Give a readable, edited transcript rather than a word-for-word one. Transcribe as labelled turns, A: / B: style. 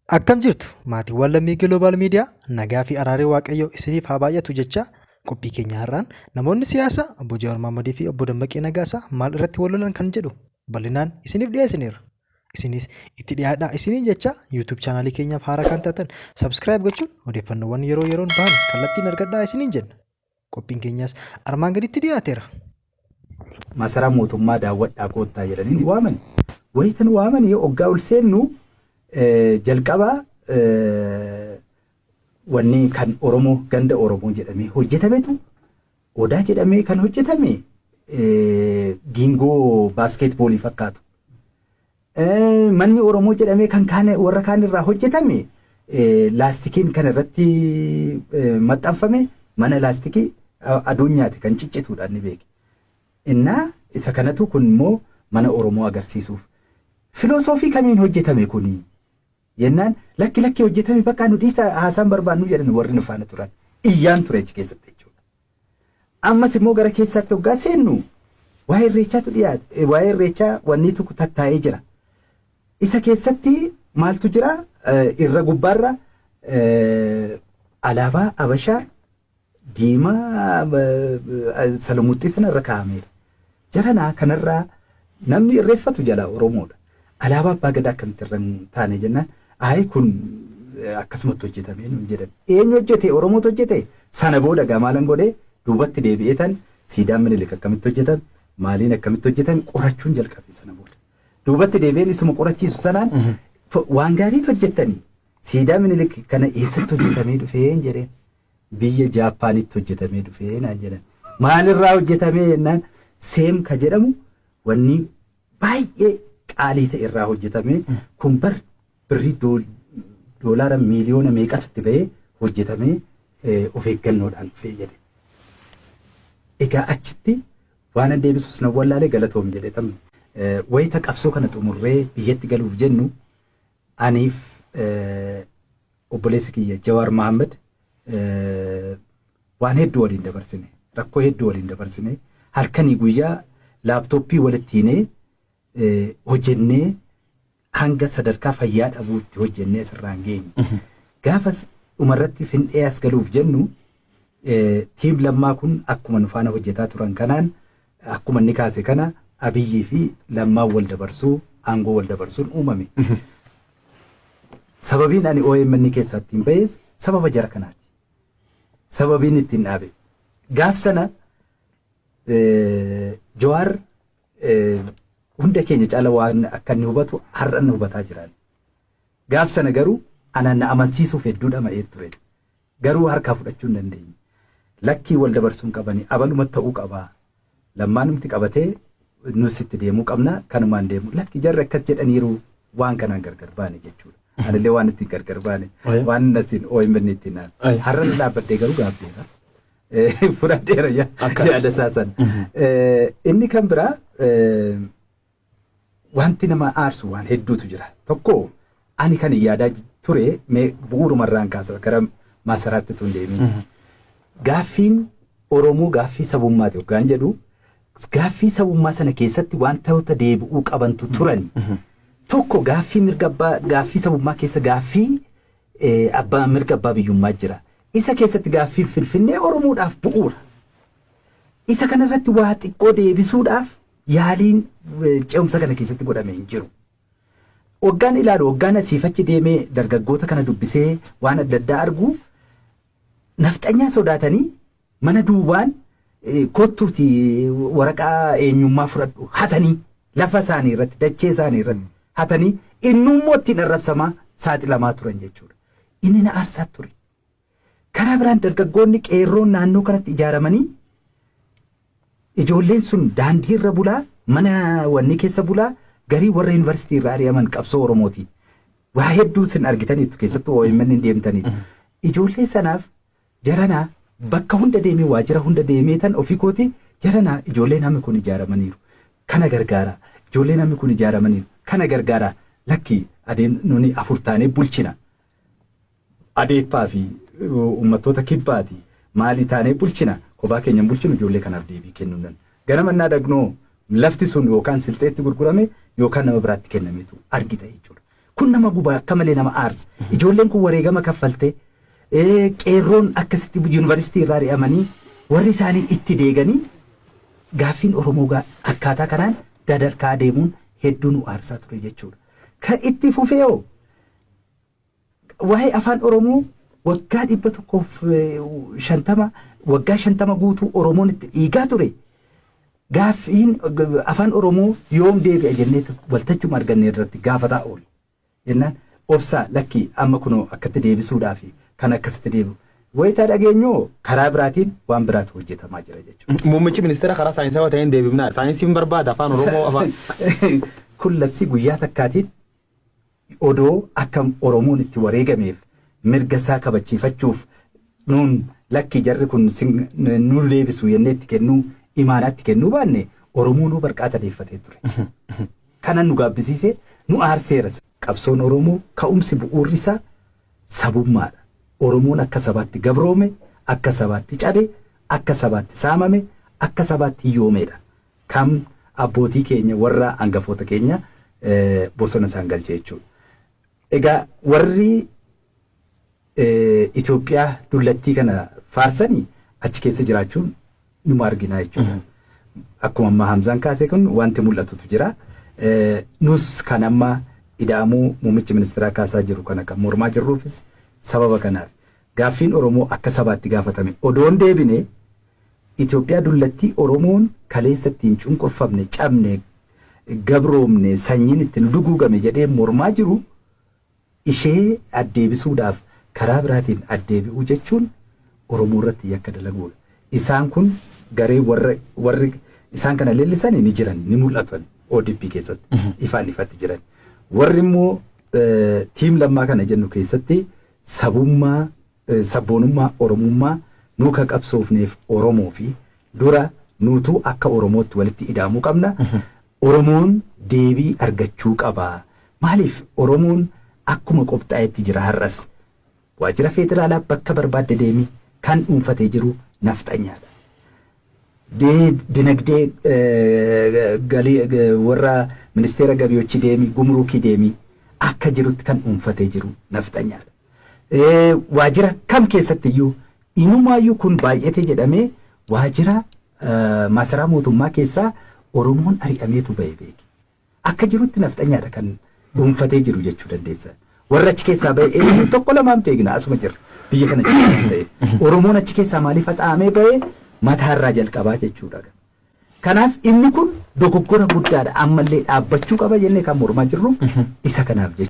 A: Akkam jirtu maatiiwwan lammii Global Media nagaa fi araarri waaqayyoo isiniif haa baay'atu jecha qophii keenya har'aan namoonni siyaasaa obbo Jawaar Mohammadii fi obbo Dammaqee Nagaasaa maal irratti wal lolan kan jedhu bal'inaan isiniif dhiyeessineera. Isinis itti dhiyaadhaa isiniin jecha YouTube chaanaalii keenyaaf haaraa kan taatan subscribe gochuun odeeffannoowwan yeroo yeroon bahan kallattiin argadhaa isiniin jenna. Qophiin keenyas armaan gaditti dhiyaateera.
B: Masaraa mootummaa daawwadhaa koottaa jedhanii waaman. Wayitan waaman hoggaa ol seennu jalqabaa wanni kan Oromoo ganda Oromoo jedhamee hojjetametu odaa jedhamee kan hojjetame giingoo baaskeetboolii fakkaatu. Manni Oromoo jedhamee kan warra kaan irraa hojjetame laastikiin kan irratti maxxanfame mana laastikii addunyaati kan ciccituudhaan ni beeki. Innaa isa kanatu kun immoo mana Oromoo agarsiisuuf. Filosoofii kamiin hojjetame kuni? Yennaan lakki hojjetame bakka nu dhiisa haasaan barbaannu jedhan warri nu faana turan. Iyyaan ture achi keessatti jechuudha. Ammas immoo gara keessaatti hoggaa seennu waa'ee irreechaatu dhiyaate. Waa'ee irreechaa wanni tokko tattaa'ee jira. Isa keessatti maaltu jira? Irra gubbaarra alaabaa Habashaa diimaa Salamuuxxii sana irra kaa'ameera. Jaranaa kanarraa namni irreeffatu jala Oromoodha. Alaabaa abbaa gadaa akkamitti irra taane jennaan kun akkasumatti hojjetame nuun jedhan. Eenyu hojjete? Oromootu hojjete. Sana booda gamaalan godhee duubatti deebi'ee tan siidaan Minilik akkamitti hojjetame maaliin akkamitti hojjetame qorachuun jalqabe sana booda. Duubatti deebi'een isuma qorachiisu sanaan waan gaariitu hojjettanii siidaan Minilik kana eessatti hojjetamee dhufeen jedheen biyya Jaappaanitti hojjetamee dhufee naan jedhan. Maalirraa hojjetamee jennaan seem ka jedhamu wanni baay'ee qaalii ta'e irraa hojjetame kun birrii doolaara miiliyoona meeqatti ba'ee hojjetamee of eeggannoodhaan dhufee jedhe. Egaa achitti waan deebisuus na wallaalee galatoom jedhe tamni. Wayita qabsoo kana xumurree biyyatti galuuf jennu aniif obboleessi kiyya Jawaar Mohammad waan hedduu waliin dabarsine rakkoo hedduu waliin dabarsine halkanii guyyaa laaptooppii walitti hiinee hojjennee hanga sadarkaa fayyaa dhabuutti hojjennee asirraan geenye. Gaafas dhumarratti findhee as galuuf jennu tiim lammaa kun akkuma nu faana hojjetaa turan kanaan akkuma inni kaase kana Abiyyii fi Lammaan wal dabarsuu aangoo wal dabarsuun uumame. Sababiin ani OMN keessaa ittiin ba'es sababa jara kanaati. Sababiin ittiin dhaabe. Gaaf sana Jawaar hunda keenya caala waan akka inni hubatu har'a inni hubataa jiran. Gaaf sana garuu anaan na amansiisuuf hedduudha ma'ee ture. Garuu harkaa fudhachuu hin dandeenye. Lakkii wal dabarsuun qabanii abalumatti ta'uu qabaa. Lammaanumti qabatee nus itti deemuu qabna kanumaan deemu. Lakki jarri akkas jedhaniiru waan kanaan gargar baane jechuudha. Anillee waan ittiin gargar baane waan nasiin OMN ittiin naan. Har'a na dhaabbadhee garuu gaabbeera. Fudhadheera yaada isaasan. Inni kan biraa wanti nama aarsu waan hedduutu jira. Tokko ani kan yaadaa ture bu'uurumarraan kaasa gara masaraatti tun deemee. Gaaffiin Oromoo gaaffii sabummaati yookaan jedhu gaaffii sabummaa sana keessatti wantoota deebi'uu qabantu turan. Tokko gaaffii mirga abbaa gaaffii sabummaa keessa gaaffii abbaa mirga abbaa biyyummaa jira. Isa keessatti gaaffii Finfinnee Oromoodhaaf bu'uura. Isa kanarratti waa xiqqoo deebisuudhaaf yaaliin ce'umsa kana keessatti godhamee hin jiru. Waggaan ilaalu waggaan asiifachi deemee dargaggoota kana dubbisee waan adda addaa argu nafxanyaa sodaatanii mana duwwaan kottuuti waraqaa eenyummaa fudhadhu hatanii lafa isaanii irratti dachee isaanii irratti hatanii innummoo ittiin arrabsamaa saaxilamaa turan jechuudha. Inni na aarsaa ture. Karaa biraan dargaggoonni qeerroon naannoo kanatti ijaaramanii ijoolleen sun daandii irra bulaa mana wanni keessa bulaa garii warra yuunivarsiitii irraa ari'aman qabsoo Oromooti. Waa hedduu sin argitaniitu keessattuu OMN deemtaniitu. Ijoollee sanaaf jaranaa bakka hunda deemee waajjira hunda deemee tan ofii kooti jaranaa ijoollee namni kun ijaaramaniiru. Kana gargaara. Ijoollee namni kun ijaaramaniiru. Kana gargaara. Lakki adeem nuni afur taanee bulchina. Adeeppaa fi uummattoota kibbaati. Maali taanee bulchina. Kophaa keenya bulchinu ijoollee kanaaf deebii kennuudhaan. Gara mannaa dhagnoo lafti sun yookaan silxeetti gurgurame yookaan nama biraatti kennameetu argita jechuudha. kun nama gubaa akka malee nama aarsa. Ijoolleen kun wareegama kaffaltee qeerroon akkasitti yuunivarsiitii irraa ari'amanii warri isaanii itti deeganii gaaffiin Oromoo akkaataa kanaan dadarkaa deemuun hedduu nu aarsaa ture jechuudha. Kan itti fufeeyoo waa'ee afaan Oromoo waggaa 150 waggaa 50 guutuu Oromoon itti dhiigaa ture. Gaaffiin afaan Oromoo yoom deebi'a jennee waltajjuma arganne irratti gaafataa oole. Jennaan obsaa lakkii amma kunoo akkatti deebisuudhaaf kan akkasitti deebi'u. Wayitaa dhageenyoo karaa biraatiin waan biraatu hojjetamaa jira jechuudha.
C: Muummichi ministeera karaa saayinsawaa ta'een deebifnaa. Saayinsiin barbaada afaan Oromoo afaan.
B: Kun labsii guyyaa takkaatiin odoo akka Oromoon itti wareegameef mirga isaa kabachiifachuuf nuun lakkii jarri kun nu deebisu jennee itti kennuu imaanaatti kennuu baanne Oromoo nu barqaata deeffatee ture. Kanan nu gaabbisiise nu aarseeras. Qabsoon Oromoo ka'umsi bu'uurri isaa sabummaadha. Oromoon akka sabaatti gabroome, akka sabaatti cabe, akka sabaatti saamame, akka sabaatti hiyyoomeedha. Kam abbootii keenya warra hangafoota keenya bosona isaan galchee jechuudha. Egaa warri Itoophiyaa dullattii kana faarsanii achi keessa jiraachuun numa arginaa jechuudha. Akkuma amma Hamzaan kaasee kun wanti mul'atutu jira. Nus kan amma ida'amuu muummichi ministeeraa kaasaa jiru kana kan mormaa jirruufis sababa kanaaf gaaffiin Oromoo akka sabaatti gaafatame odoon deebine Itoophiyaa dullattii Oromoon kaleessa ittiin cunqurfamne cabne gabroomne sanyiin ittiin duguugame jedhee mormaa jiru ishee addeebisuudhaaf karaa biraatiin addeebi'uu jechuun Oromoo irratti yakka dalaguudha. Isaan kun garee warri isaan kana leellisanii ni jiran ni mul'atan ODP keessatti ifaan ifatti jiran. Warri immoo tiim lammaa kana jennu keessatti sabummaa sabboonummaa Oromummaa nuuka qabsoofneef Oromoo fi dura nuutuu akka Oromootti walitti ida'amuu qabna. Oromoon deebii argachuu qaba. Maaliif Oromoon akkuma qophaa'etti jira har'as. Waajjira federaalaa bakka barbaadde deemi kan dhuunfatee jiru nafxanyaadha. Dinagdee warra ministeera gabiyochi deemi gumruukii deemi akka jirutti kan dhuunfatee jiru nafxanyaadha. Waajjira kam keessatti iyyuu inumaayyuu kun baay'ate jedhamee waajjira maasaraa mootummaa keessaa Oromoon ari'ameetu ba'e beeki. Akka jirutti nafxanyaadha kan dhuunfatee jiru jechuu dandeessa. Warra achi keessaa ba'e eenyu tokko lamaan beekna asuma jirra biyya kana jiraatu ta'e. Oromoon achi keessaa maaliif haxaamee ba'e mataarraa jalqabaa jechuudha. Kanaaf inni kun dogoggora guddaadha ammallee dhaabbachuu qaba jennee kan mormaa jirru isa kanaaf jechuudha.